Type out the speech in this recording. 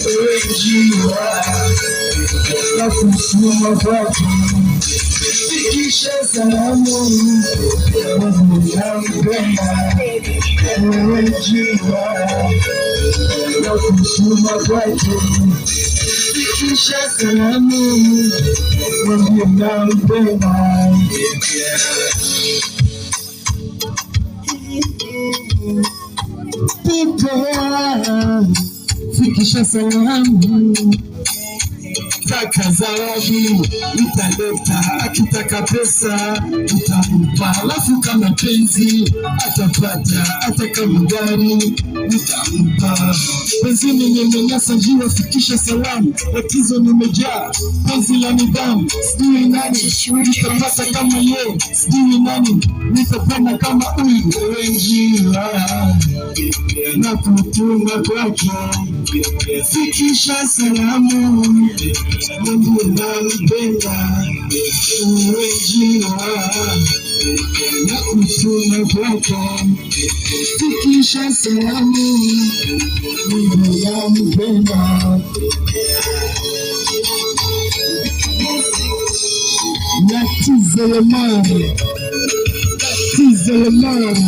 Wenjiwa na kusuma kwako fikisha salamu Mungu nampenda. Wenjiwa na kusuma kwako fikisha salamu Mungu nampenda. Fikisha salamu, taka zawadi utaleta, akitaka pesa utampa, alafu kama penzi atapata, hata kama gari utampa. Penzi nimenyanyasa jiwa, fikisha salamu, tatizo nimejaa, penzi la nidhamu, sijui nani nitapata kama ye, sijui nani nitapenda kama huyu. Wenjiwa na kutuma kwako fikisha salamu Mungu nampenda. Wenjiwa na kutuma kwako fikisha salamu Mungu nampenda. Natizelemani Tizelemani